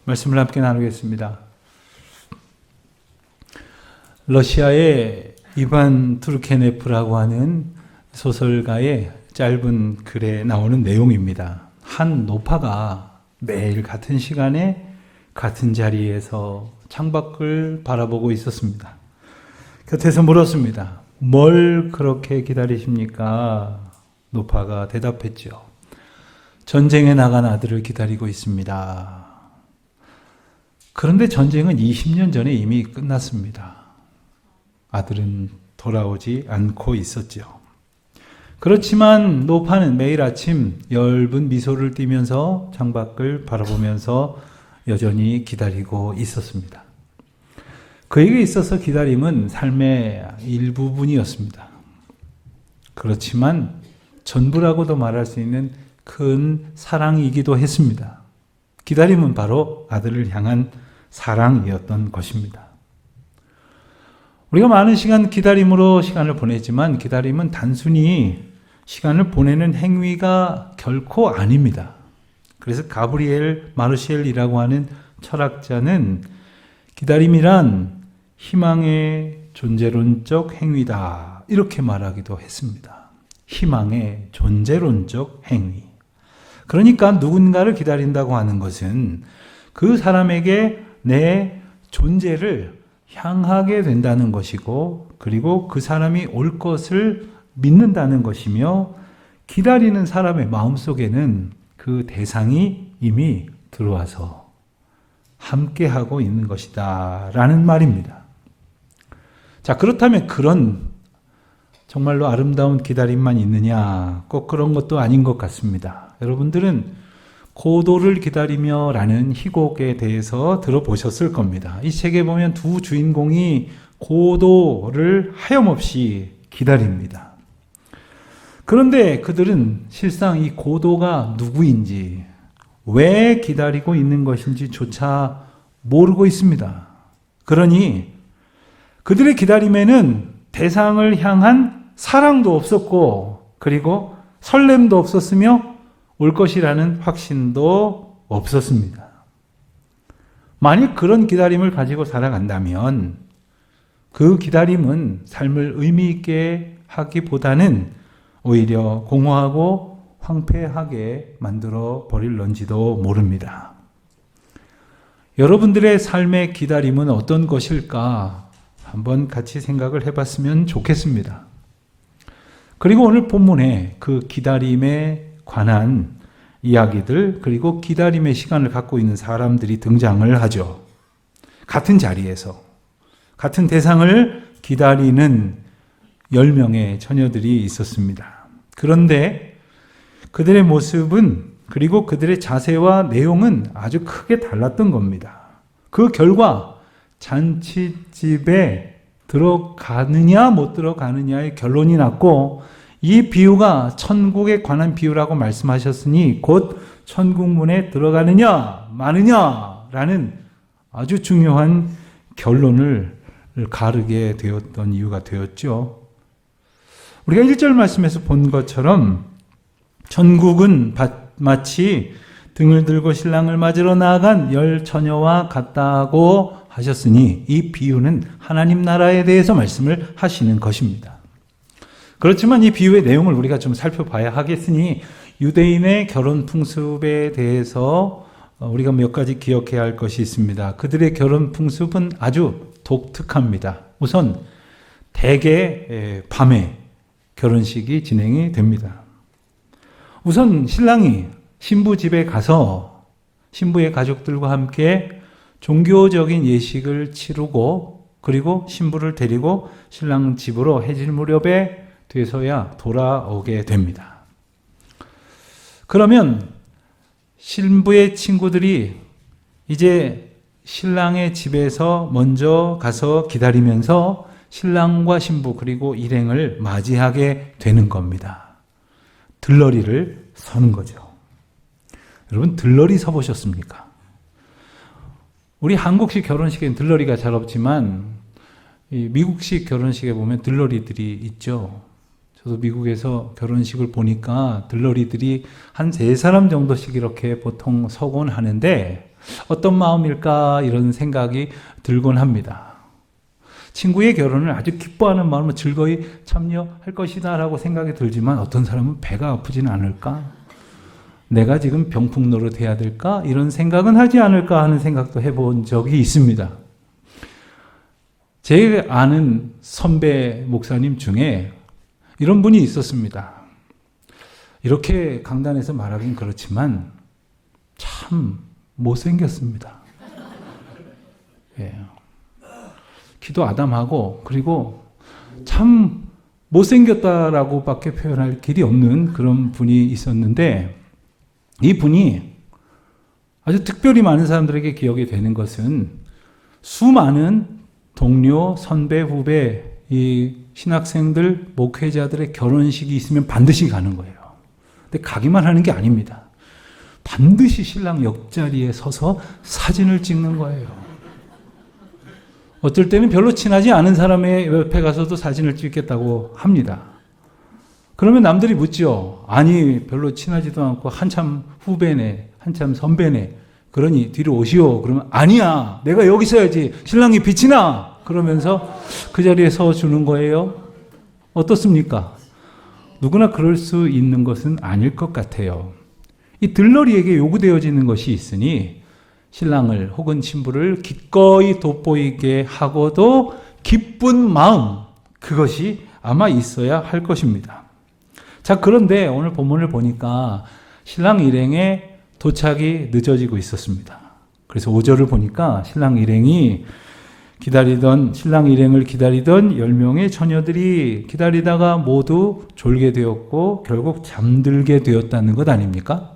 말씀을 함께 나누겠습니다. 러시아의 이반 투르케네프라고 하는 소설가의 짧은 글에 나오는 내용입니다. 한 노파가 매일 같은 시간에 같은 자리에서 창밖을 바라보고 있었습니다. 곁에서 물었습니다. 뭘 그렇게 기다리십니까? 노파가 대답했죠. 전쟁에 나간 아들을 기다리고 있습니다. 그런데 전쟁은 20년 전에 이미 끝났습니다. 아들은 돌아오지 않고 있었죠. 그렇지만 노파는 매일 아침 엷은 미소를 띠면서 창밖을 바라보면서 여전히 기다리고 있었습니다. 그에게 있어서 기다림은 삶의 일부분이었습니다. 그렇지만 전부라고도 말할 수 있는 큰 사랑이기도 했습니다. 기다림은 바로 아들을 향한 사랑이었던 것입니다. 우리가 많은 시간 기다림으로 시간을 보내지만 기다림은 단순히 시간을 보내는 행위가 결코 아닙니다. 그래서 가브리엘 마르쉘이라고 하는 철학자는 기다림이란 희망의 존재론적 행위다 이렇게 말하기도 했습니다. 희망의 존재론적 행위. 그러니까 누군가를 기다린다고 하는 것은 그 사람에게 내 존재를 향하게 된다는 것이고, 그리고 그 사람이 올 것을 믿는다는 것이며, 기다리는 사람의 마음속에는 그 대상이 이미 들어와서 함께하고 있는 것이다 라는 말입니다. 자, 그렇다면 그런 정말로 아름다운 기다림만 있느냐? 꼭 그런 것도 아닌 것 같습니다. 여러분들은 고도를 기다리며 라는 희곡에 대해서 들어보셨을 겁니다. 이 책에 보면 두 주인공이 고도를 하염없이 기다립니다. 그런데 그들은 실상 이 고도가 누구인지, 왜 기다리고 있는 것인지조차 모르고 있습니다. 그러니 그들의 기다림에는 대상을 향한 사랑도 없었고, 그리고 설렘도 없었으며 올 것이라는 확신도 없었습니다. 만약 그런 기다림을 가지고 살아간다면 그 기다림은 삶을 의미 있게 하기보다는 오히려 공허하고 황폐하게 만들어 버릴런지도 모릅니다. 여러분들의 삶의 기다림은 어떤 것일까 한번 같이 생각을 해봤으면 좋겠습니다. 그리고 오늘 본문에 그 기다림에 관한 이야기들, 그리고 기다림의 시간을 갖고 있는 사람들이 등장을 하죠. 같은 자리에서 같은 대상을 기다리는 10명의 처녀들이 있었습니다. 그런데 그들의 모습은, 그리고 그들의 자세와 내용은 아주 크게 달랐던 겁니다. 그 결과 잔치집에 들어가느냐 못 들어가느냐의 결론이 났고, 이 비유가 천국에 관한 비유라고 말씀하셨으니 곧 천국문에 들어가느냐 마느냐라는 아주 중요한 결론을 가르게 되었던 이유가 되었죠. 우리가 1절 말씀에서 본 것처럼 천국은 마치 등을 들고 신랑을 맞으러 나아간 10 처녀와 같다고 하셨으니 이 비유는 하나님 나라에 대해서 말씀을 하시는 것입니다. 그렇지만 이 비유의 내용을 우리가 좀 살펴봐야 하겠으니 유대인의 결혼 풍습에 대해서 우리가 몇 가지 기억해야 할 것이 있습니다. 그들의 결혼 풍습은 아주 독특합니다. 우선 대개 밤에 결혼식이 진행이 됩니다. 우선 신랑이 신부 집에 가서 신부의 가족들과 함께 종교적인 예식을 치르고, 그리고 신부를 데리고 신랑 집으로 해질 무렵에 돼서야 돌아오게 됩니다. 그러면 신부의 친구들이 이제 신랑의 집에서 먼저 가서 기다리면서 신랑과 신부 그리고 일행을 맞이하게 되는 겁니다. 들러리를 서는 거죠. 여러분, 들러리 서보셨습니까? 우리 한국식 결혼식엔 들러리가 잘 없지만 이 미국식 결혼식에 보면 들러리들이 있죠. 저도 미국에서 결혼식을 보니까 들러리들이 한 3사람 정도씩 이렇게 보통 서곤 하는데, 어떤 마음일까 이런 생각이 들곤 합니다. 친구의 결혼을 아주 기뻐하는 마음으로 즐거이 참여할 것이다 라고 생각이 들지만 어떤 사람은 배가 아프지는 않을까? 내가 지금 병풍 노릇해야 될까? 이런 생각은 하지 않을까 하는 생각도 해본 적이 있습니다. 제 아는 선배 목사님 중에 이런 분이 있었습니다. 이렇게 강단에서 말하긴 그렇지만 참 못생겼습니다. 예. 키도 아담하고 그리고 참 못생겼다라고 밖에 표현할 길이 없는 그런 분이 있었는데 이 분이 아주 특별히 많은 사람들에게 기억이 되는 것은 수많은 동료, 선배, 후배, 이 신학생들, 목회자들의 결혼식이 있으면 반드시 가는 거예요. 근데 가기만 하는 게 아닙니다. 반드시 신랑 옆자리에 서서 사진을 찍는 거예요. 어쩔 때는 별로 친하지 않은 사람의 옆에 가서도 사진을 찍겠다고 합니다. 그러면 남들이 묻죠. 아니 별로 친하지도 않고 한참 후배네, 한참 선배네. 그러니 뒤로 오시오. 그러면 아니야. 내가 여기 서야지. 신랑이 빛이 나. 그러면서 그 자리에 서주는 거예요. 어떻습니까? 누구나 그럴 수 있는 것은 아닐 것 같아요. 이 들러리에게 요구되어지는 것이 있으니 신랑을 혹은 신부를 기꺼이 돋보이게 하고도 기쁜 마음, 그것이 아마 있어야 할 것입니다. 자, 그런데 오늘 본문을 보니까 신랑 일행의 도착이 늦어지고 있었습니다. 그래서 5절을 보니까 신랑 일행을 기다리던 10명의 처녀들이 기다리다가 모두 졸게 되었고 결국 잠들게 되었다는 것 아닙니까?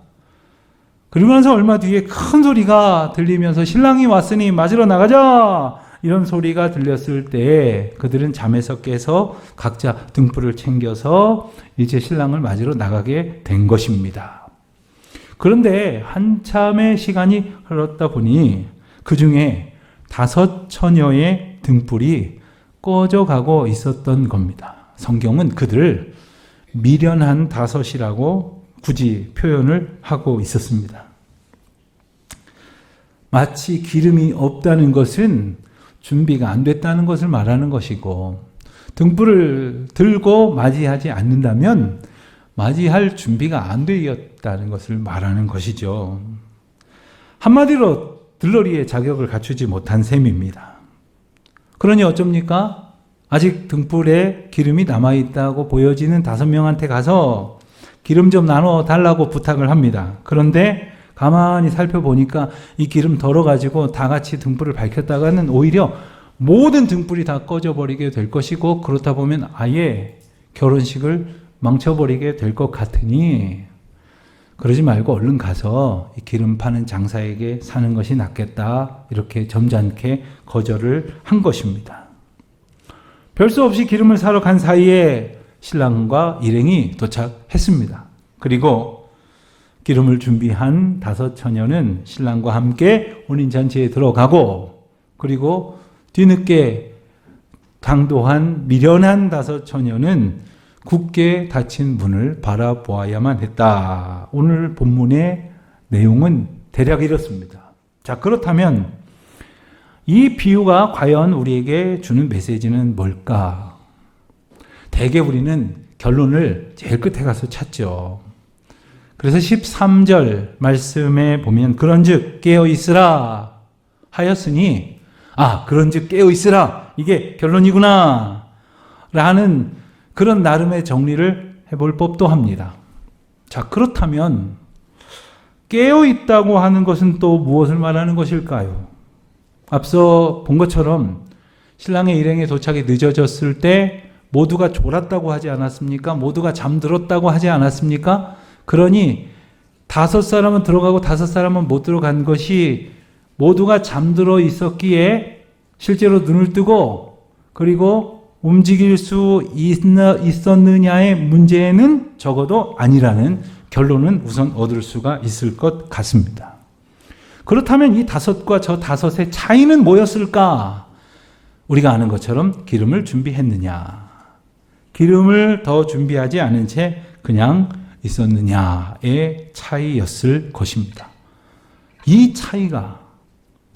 그리고 나서 얼마 뒤에 큰 소리가 들리면서 신랑이 왔으니 맞으러 나가자! 이런 소리가 들렸을 때 그들은 잠에서 깨서 각자 등불을 챙겨서 이제 신랑을 맞으러 나가게 된 것입니다. 그런데 한참의 시간이 흘렀다 보니 그 중에 5 처녀의 등불이 꺼져가고 있었던 겁니다. 성경은 그들을 미련한 5이라고 굳이 표현을 하고 있었습니다. 마치 기름이 없다는 것은 준비가 안 됐다는 것을 말하는 것이고 등불을 들고 맞이하지 않는다면 맞이할 준비가 안 되었다는 것을 말하는 것이죠. 한마디로 들러리의 자격을 갖추지 못한 셈입니다. 그러니 어쩝니까? 아직 등불에 기름이 남아있다고 보여지는 5명한테 가서 기름 좀 나눠 달라고 부탁을 합니다. 그런데 가만히 살펴보니까 이 기름 덜어가지고 다 같이 등불을 밝혔다가는 오히려 모든 등불이 다 꺼져버리게 될 것이고 그렇다 보면 아예 결혼식을 망쳐버리게 될 것 같으니 그러지 말고 얼른 가서 이 기름 파는 장사에게 사는 것이 낫겠다 이렇게 점잖게 거절을 한 것입니다. 별 수 없이 기름을 사러 간 사이에 신랑과 일행이 도착했습니다. 그리고 기름을 준비한 5 처녀는 신랑과 함께 혼인잔치에 들어가고 그리고 뒤늦게 당도한 미련한 5 처녀는 굳게 닫힌 문을 바라보아야만 했다. 오늘 본문의 내용은 대략 이렇습니다. 자, 그렇다면 이 비유가 과연 우리에게 주는 메시지는 뭘까? 대개 우리는 결론을 제일 끝에 가서 찾죠. 그래서 13절 말씀에 보면 그런즉 깨어 있으라 하였으니 그런즉 깨어 있으라 이게 결론이구나 라는 그런 나름의 정리를 해볼 법도 합니다. 자, 그렇다면 깨어 있다고 하는 것은 또 무엇을 말하는 것일까요? 앞서 본 것처럼 신랑의 일행의 도착이 늦어졌을 때 모두가 졸았다고 하지 않았습니까? 모두가 잠들었다고 하지 않았습니까? 그러니 5 사람은 들어가고 5 사람은 못 들어간 것이 모두가 잠들어 있었기에 실제로 눈을 뜨고 그리고 움직일 수 있었느냐의 문제는 적어도 아니라는 결론은 우선 얻을 수가 있을 것 같습니다. 그렇다면 이 5과 저 5의 차이는 뭐였을까? 우리가 아는 것처럼 기름을 준비했느냐, 기름을 더 준비하지 않은 채 그냥 있었느냐의 차이였을 것입니다. 이 차이가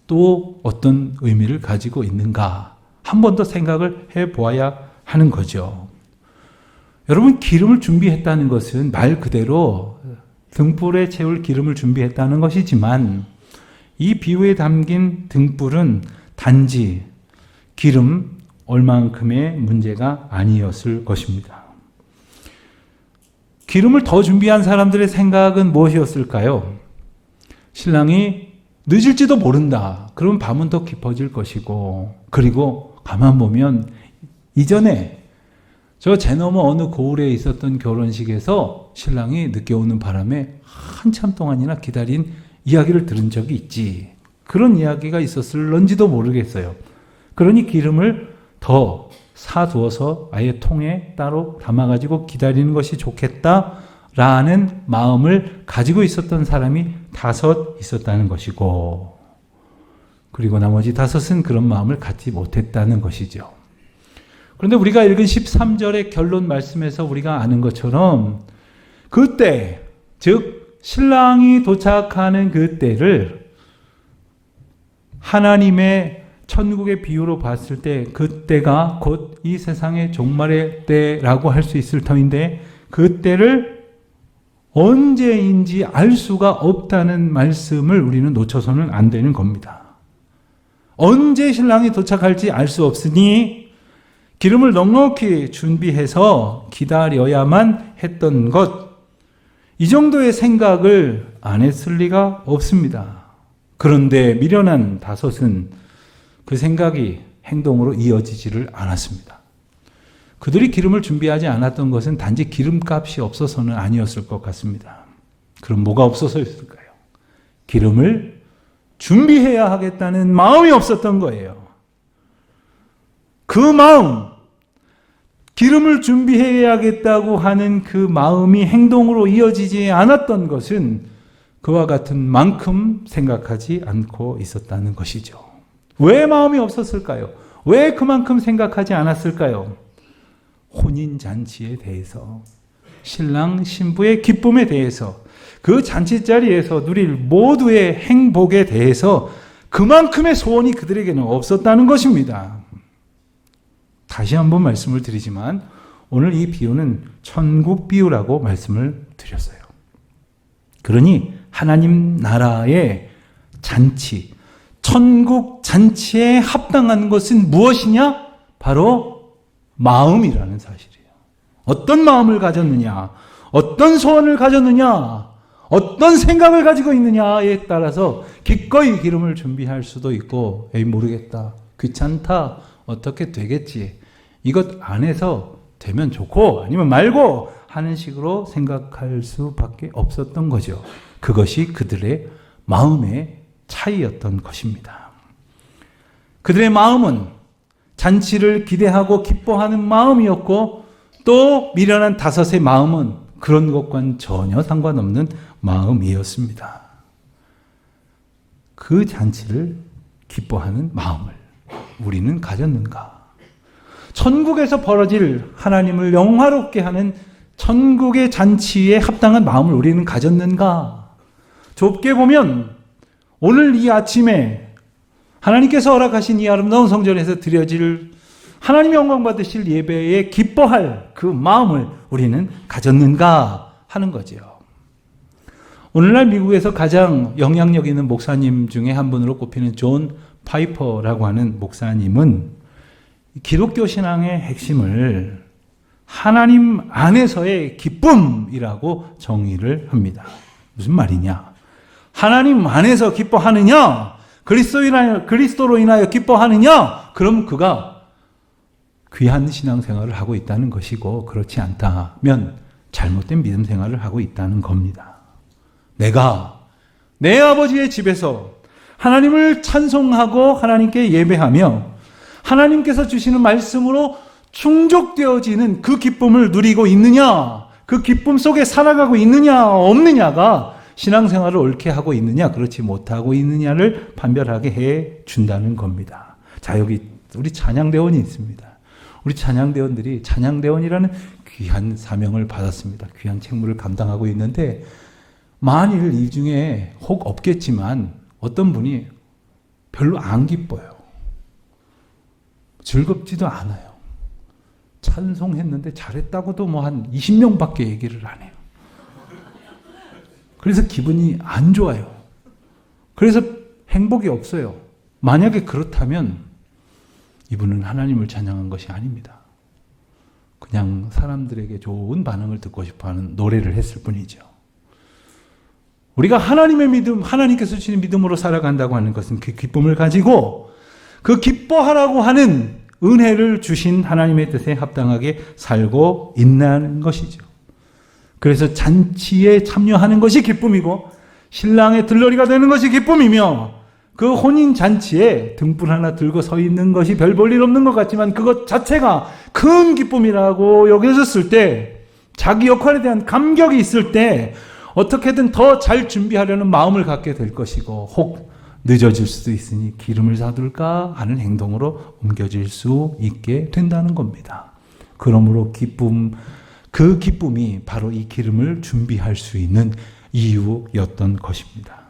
또 어떤 의미를 가지고 있는가 한 번 더 생각을 해보아야 하는 거죠. 여러분, 기름을 준비했다는 것은 말 그대로 등불에 채울 기름을 준비했다는 것이지만 이 비유에 담긴 등불은 단지 기름 얼만큼의 문제가 아니었을 것입니다. 기름을 더 준비한 사람들의 생각은 무엇이었을까요? 신랑이 늦을지도 모른다. 그러면 밤은 더 깊어질 것이고, 그리고 가만 보면 이전에 저 제너머 어느 고을에 있었던 결혼식에서 신랑이 늦게 오는 바람에 한참 동안이나 기다린 이야기를 들은 적이 있지. 그런 이야기가 있었을런지도 모르겠어요. 그러니 기름을 더 사두어서 아예 통에 따로 담아가지고 기다리는 것이 좋겠다라는 마음을 가지고 있었던 사람이 5 있었다는 것이고, 그리고 나머지 5은 그런 마음을 갖지 못했다는 것이죠. 그런데 우리가 읽은 13절의 결론 말씀에서 우리가 아는 것처럼 그때, 즉 신랑이 도착하는 그때를 하나님의 천국의 비유로 봤을 때 그때가 곧 이 세상의 종말의 때라고 할 수 있을 터인데, 그때를 언제인지 알 수가 없다는 말씀을 우리는 놓쳐서는 안 되는 겁니다. 언제 신랑이 도착할지 알 수 없으니 기름을 넉넉히 준비해서 기다려야만 했던 것, 이 정도의 생각을 안 했을 리가 없습니다. 그런데 미련한 5은 그 생각이 행동으로 이어지지를 않았습니다. 그들이 기름을 준비하지 않았던 것은 단지 기름값이 없어서는 아니었을 것 같습니다. 그럼 뭐가 없어서였을까요? 기름을 준비해야 하겠다는 마음이 없었던 거예요. 그 마음, 기름을 준비해야겠다고 하는 그 마음이 행동으로 이어지지 않았던 것은 그와 같은 만큼 생각하지 않고 있었다는 것이죠. 왜 마음이 없었을까요? 왜 그만큼 생각하지 않았을까요? 혼인잔치에 대해서, 신랑 신부의 기쁨에 대해서, 그 잔치자리에서 누릴 모두의 행복에 대해서 그만큼의 소원이 그들에게는 없었다는 것입니다. 다시 한번 말씀을 드리지만 오늘 이 비유는 천국 비유라고 말씀을 드렸어요. 그러니 하나님 나라의 잔치, 천국 잔치에 합당한 것은 무엇이냐? 바로 마음이라는 사실이에요. 어떤 마음을 가졌느냐, 어떤 소원을 가졌느냐, 어떤 생각을 가지고 있느냐에 따라서 기꺼이 기름을 준비할 수도 있고, 에이 모르겠다, 귀찮다, 어떻게 되겠지, 이것 안에서 되면 좋고 아니면 말고 하는 식으로 생각할 수밖에 없었던 거죠. 그것이 그들의 마음의 차이였던 것입니다. 그들의 마음은 잔치를 기대하고 기뻐하는 마음이었고, 또 미련한 5의 마음은 그런 것과는 전혀 상관없는 마음이었습니다. 그 잔치를 기뻐하는 마음을 우리는 가졌는가? 천국에서 벌어질 하나님을 영화롭게 하는 천국의 잔치에 합당한 마음을 우리는 가졌는가? 좁게 보면 오늘 이 아침에 하나님께서 허락하신 이 아름다운 성전에서 드려질 하나님의 영광 받으실 예배에 기뻐할 그 마음을 우리는 가졌는가 하는 거죠. 오늘날 미국에서 가장 영향력 있는 목사님 중에 한 분으로 꼽히는 존 파이퍼라고 하는 목사님은 기독교 신앙의 핵심을 하나님 안에서의 기쁨이라고 정의를 합니다. 무슨 말이냐? 하나님 안에서 기뻐하느냐? 그리스도로 인하여 기뻐하느냐? 그럼 그가 귀한 신앙생활을 하고 있다는 것이고, 그렇지 않다면 잘못된 믿음 생활을 하고 있다는 겁니다. 내가 내 아버지의 집에서 하나님을 찬송하고 하나님께 예배하며 하나님께서 주시는 말씀으로 충족되어지는 그 기쁨을 누리고 있느냐, 그 기쁨 속에 살아가고 있느냐 없느냐가 신앙생활을 옳게 하고 있느냐 그렇지 못하고 있느냐를 판별하게 해 준다는 겁니다. 자, 여기 우리 찬양대원이 있습니다. 우리 찬양대원들이 찬양대원이라는 귀한 사명을 받았습니다. 귀한 책무를 감당하고 있는데, 만일 이 중에 혹 없겠지만 어떤 분이 별로 안 기뻐요. 즐겁지도 않아요. 찬송했는데 잘했다고도 뭐 한 20명밖에 얘기를 안 해요. 그래서 기분이 안 좋아요. 그래서 행복이 없어요. 만약에 그렇다면 이분은 하나님을 찬양한 것이 아닙니다. 그냥 사람들에게 좋은 반응을 듣고 싶어하는 노래를 했을 뿐이죠. 우리가 하나님의 믿음, 하나님께서 주신 믿음으로 살아간다고 하는 것은 그 기쁨을 가지고 그 기뻐하라고 하는 은혜를 주신 하나님의 뜻에 합당하게 살고 있는 것이죠. 그래서 잔치에 참여하는 것이 기쁨이고 신랑의 들러리가 되는 것이 기쁨이며 그 혼인 잔치에 등불 하나 들고 서 있는 것이 별 볼 일 없는 것 같지만 그것 자체가 큰 기쁨이라고 여겨졌을 때, 자기 역할에 대한 감격이 있을 때 어떻게든 더 잘 준비하려는 마음을 갖게 될 것이고, 혹 늦어질 수도 있으니 기름을 사둘까 하는 행동으로 옮겨질 수 있게 된다는 겁니다. 그러므로 그 기쁨이 바로 이 기름을 준비할 수 있는 이유였던 것입니다.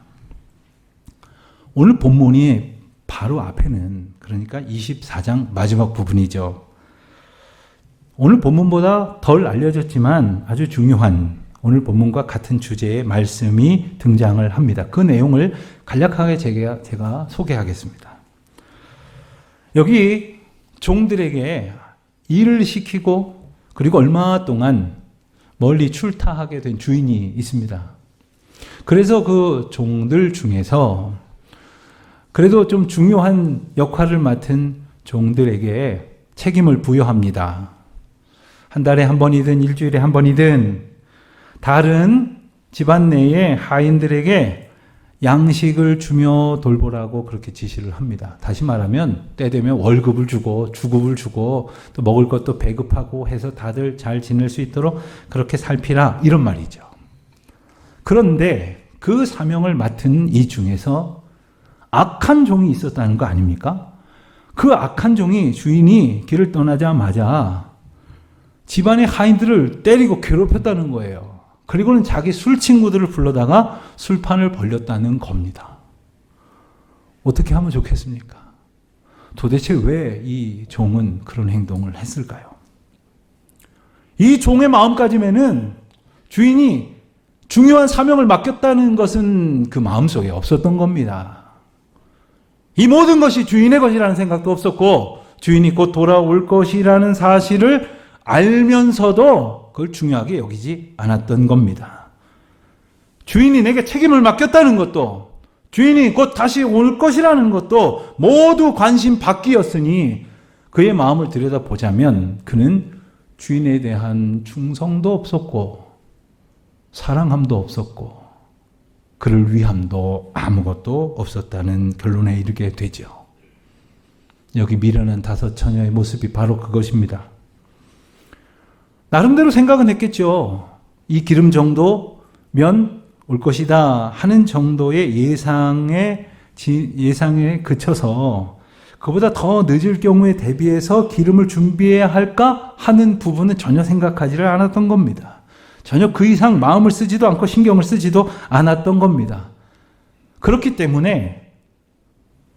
오늘 본문이 바로 앞에는, 그러니까 24장 마지막 부분이죠. 오늘 본문보다 덜 알려졌지만 아주 중요한 오늘 본문과 같은 주제의 말씀이 등장을 합니다. 그 내용을 간략하게 제가 소개하겠습니다. 여기 종들에게 일을 시키고 그리고 얼마 동안 멀리 출타하게 된 주인이 있습니다. 그래서 그 종들 중에서 그래도 좀 중요한 역할을 맡은 종들에게 책임을 부여합니다. 한 달에 한 번이든 일주일에 한 번이든 다른 집안 내의 하인들에게 양식을 주며 돌보라고 그렇게 지시를 합니다. 다시 말하면 때 되면 월급을 주고 주급을 주고 또 먹을 것도 배급하고 해서 다들 잘 지낼 수 있도록 그렇게 살피라, 이런 말이죠. 그런데 그 사명을 맡은 이 중에서 악한 종이 있었다는 거 아닙니까? 그 악한 종이 주인이 길을 떠나자마자 집안의 하인들을 때리고 괴롭혔다는 거예요. 그리고는 자기 술 친구들을 불러다가 술판을 벌렸다는 겁니다. 어떻게 하면 좋겠습니까? 도대체 왜 이 종은 그런 행동을 했을까요? 이 종의 마음까지는 주인이 중요한 사명을 맡겼다는 것은 그 마음속에 없었던 겁니다. 이 모든 것이 주인의 것이라는 생각도 없었고 주인이 곧 돌아올 것이라는 사실을 알면서도 그걸 중요하게 여기지 않았던 겁니다. 주인이 내게 책임을 맡겼다는 것도, 주인이 곧 다시 올 것이라는 것도 모두 관심 밖이었으니 그의 마음을 들여다보자면 그는 주인에 대한 충성도 없었고 사랑함도 없었고 그를 위함도 아무것도 없었다는 결론에 이르게 되죠. 여기 미련한 5 처녀의 모습이 바로 그것입니다. 나름대로 생각은 했겠죠. 이 기름 정도면 올 것이다 하는 정도의 예상에 그쳐서 그보다 더 늦을 경우에 대비해서 기름을 준비해야 할까 하는 부분은 전혀 생각하지를 않았던 겁니다. 전혀 그 이상 마음을 쓰지도 않고 신경을 쓰지도 않았던 겁니다. 그렇기 때문에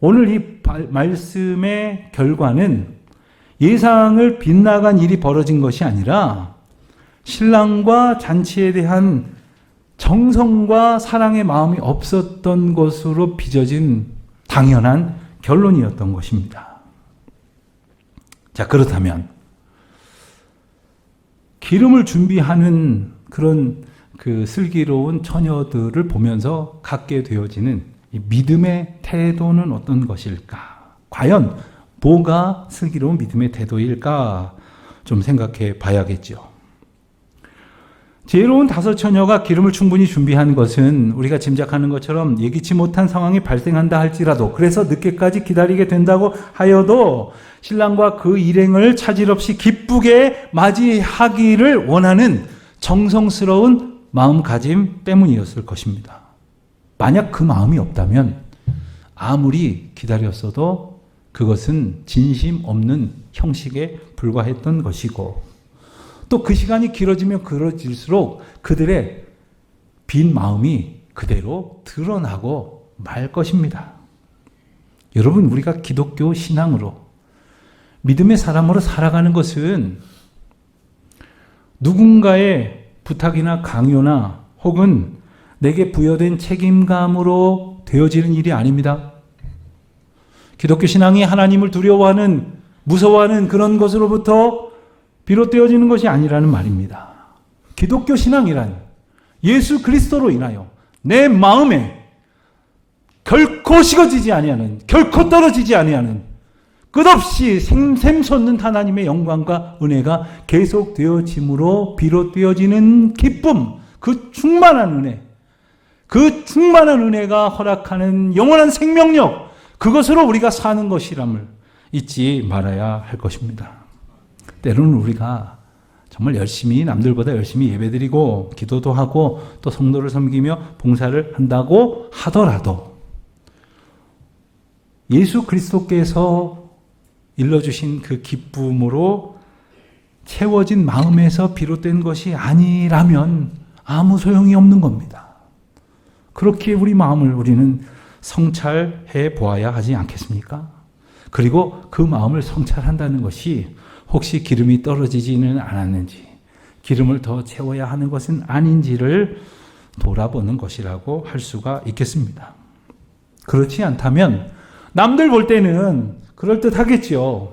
오늘 이 말씀의 결과는 예상을 빗나간 일이 벌어진 것이 아니라 신랑과 잔치에 대한 정성과 사랑의 마음이 없었던 것으로 빚어진 당연한 결론이었던 것입니다. 자, 그렇다면 기름을 준비하는 그런 그 슬기로운 처녀들을 보면서 갖게 되어지는 이 믿음의 태도는 어떤 것일까? 과연 뭐가 슬기로운 믿음의 태도일까? 좀 생각해 봐야겠죠. 지혜로운 5 처녀가 기름을 충분히 준비한 것은 우리가 짐작하는 것처럼 예기치 못한 상황이 발생한다 할지라도, 그래서 늦게까지 기다리게 된다고 하여도 신랑과 그 일행을 차질 없이 기쁘게 맞이하기를 원하는 정성스러운 마음가짐 때문이었을 것입니다. 만약 그 마음이 없다면 아무리 기다렸어도 그것은 진심 없는 형식에 불과했던 것이고, 또 그 시간이 길어지면 길어질수록 그들의 빈 마음이 그대로 드러나고 말 것입니다. 여러분, 우리가 기독교 신앙으로 믿음의 사람으로 살아가는 것은 누군가의 부탁이나 강요나 혹은 내게 부여된 책임감으로 되어지는 일이 아닙니다. 기독교 신앙이 하나님을 두려워하는, 무서워하는 그런 것으로부터 비롯되어지는 것이 아니라는 말입니다. 기독교 신앙이란 예수 그리스도로 인하여 내 마음에 결코 식어지지 아니하는, 결코 떨어지지 아니하는, 끝없이 샘솟는 하나님의 영광과 은혜가 계속되어짐으로 비롯되어지는 기쁨, 그 충만한 은혜, 그 충만한 은혜가 허락하는 영원한 생명력, 그것으로 우리가 사는 것이람을 잊지 말아야 할 것입니다. 때로는 우리가 정말 열심히, 남들보다 열심히 예배드리고 기도도 하고 또 성도를 섬기며 봉사를 한다고 하더라도 예수 그리스도께서 일러주신 그 기쁨으로 채워진 마음에서 비롯된 것이 아니라면 아무 소용이 없는 겁니다. 그렇게 우리 마음을 우리는 성찰해 보아야 하지 않겠습니까? 그리고 그 마음을 성찰한다는 것이 혹시 기름이 떨어지지는 않았는지, 기름을 더 채워야 하는 것은 아닌지를 돌아보는 것이라고 할 수가 있겠습니다. 그렇지 않다면 남들 볼 때는 그럴듯하겠지요.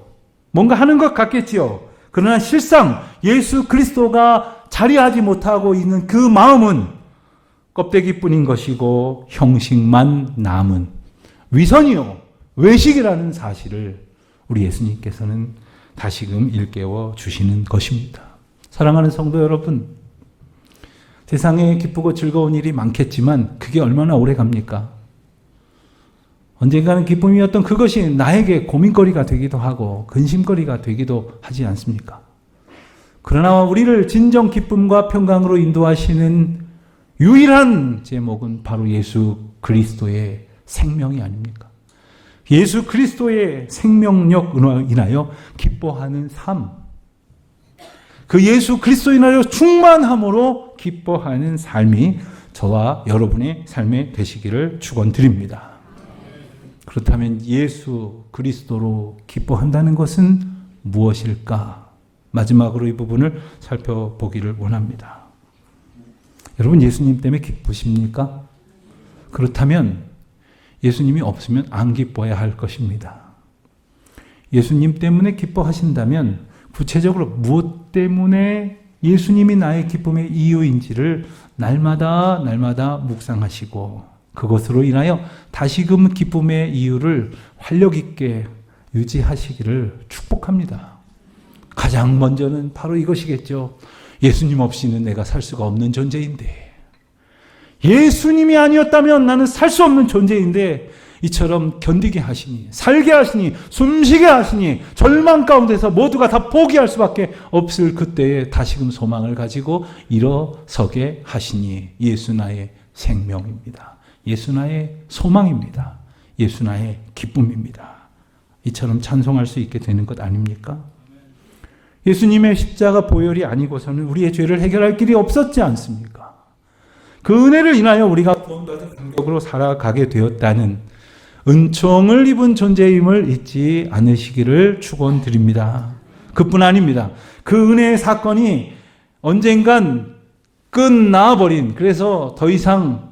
뭔가 하는 것 같겠지요. 그러나 실상 예수 그리스도가 자리하지 못하고 있는 그 마음은 껍데기뿐인 것이고 형식만 남은 위선이요, 외식이라는 사실을 우리 예수님께서는 다시금 일깨워 주시는 것입니다. 사랑하는 성도 여러분, 세상에 기쁘고 즐거운 일이 많겠지만 그게 얼마나 오래 갑니까? 언젠가는 기쁨이었던 그것이 나에게 고민거리가 되기도 하고 근심거리가 되기도 하지 않습니까? 그러나 우리를 진정 기쁨과 평강으로 인도하시는 유일한 제목은 바로 예수 그리스도의 생명이 아닙니까? 예수 그리스도의 생명력으로 인하여 기뻐하는 삶, 그 예수 그리스도로 인하여 충만함으로 기뻐하는 삶이 저와 여러분의 삶에 되시기를 축원드립니다. 그렇다면 예수 그리스도로 기뻐한다는 것은 무엇일까? 마지막으로 이 부분을 살펴보기를 원합니다. 여러분, 예수님 때문에 기쁘십니까? 그렇다면 예수님이 없으면 안 기뻐해야 할 것입니다. 예수님 때문에 기뻐하신다면 구체적으로 무엇 때문에 예수님이 나의 기쁨의 이유인지를 날마다 묵상하시고 그것으로 인하여 다시금 기쁨의 이유를 활력 있게 유지하시기를 축복합니다. 가장 먼저는 바로 이것이겠죠. 예수님 없이는 내가 살 수가 없는 존재인데, 예수님이 아니었다면 나는 살 수 없는 존재인데 이처럼 견디게 하시니, 살게 하시니, 숨쉬게 하시니, 절망 가운데서 모두가 다 포기할 수밖에 없을 그때에 다시금 소망을 가지고 일어서게 하시니 예수 나의 생명입니다. 예수 나의 소망입니다. 예수 나의 기쁨입니다. 이처럼 찬송할 수 있게 되는 것 아닙니까? 예수님의 십자가 보혈이 아니고서는 우리의 죄를 해결할 길이 없었지 않습니까? 그 은혜를 인하여 우리가 구원받은 능력으로 살아가게 되었다는 은총을 입은 존재임을 잊지 않으시기를 축원드립니다. 그뿐 아닙니다. 그 은혜의 사건이 언젠간 끝나버린, 그래서 더 이상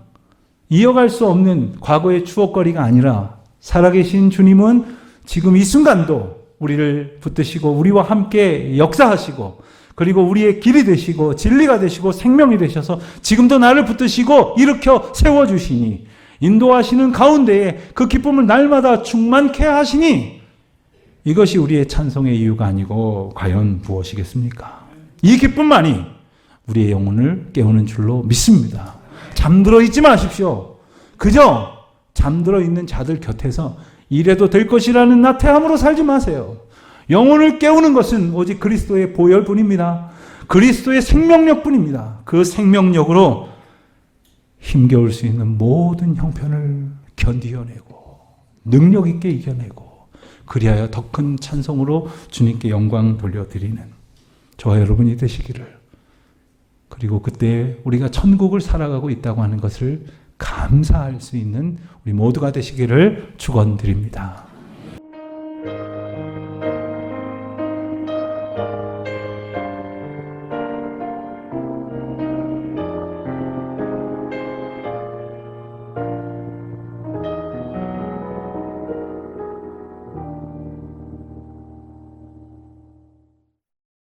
이어갈 수 없는 과거의 추억거리가 아니라 살아계신 주님은 지금 이 순간도 우리를 붙드시고 우리와 함께 역사하시고 그리고 우리의 길이 되시고 진리가 되시고 생명이 되셔서 지금도 나를 붙드시고 일으켜 세워주시니 인도하시는 가운데에 그 기쁨을 날마다 충만케 하시니 이것이 우리의 찬송의 이유가 아니고 과연 무엇이겠습니까? 이 기쁨만이 우리의 영혼을 깨우는 줄로 믿습니다. 잠들어 있지 마십시오. 그저 잠들어 있는 자들 곁에서 이래도 될 것이라는 나태함으로 살지 마세요. 영혼을 깨우는 것은 오직 그리스도의 보혈뿐입니다. 그리스도의 생명력뿐입니다. 그 생명력으로 힘겨울 수 있는 모든 형편을 견디어내고 능력 있게 이겨내고 그리하여 더 큰 찬송으로 주님께 영광 돌려드리는 저와 여러분이 되시기를, 그리고 그때 우리가 천국을 살아가고 있다고 하는 것을 감사할 수 있는 우리 모두가 되시기를 축원드립니다.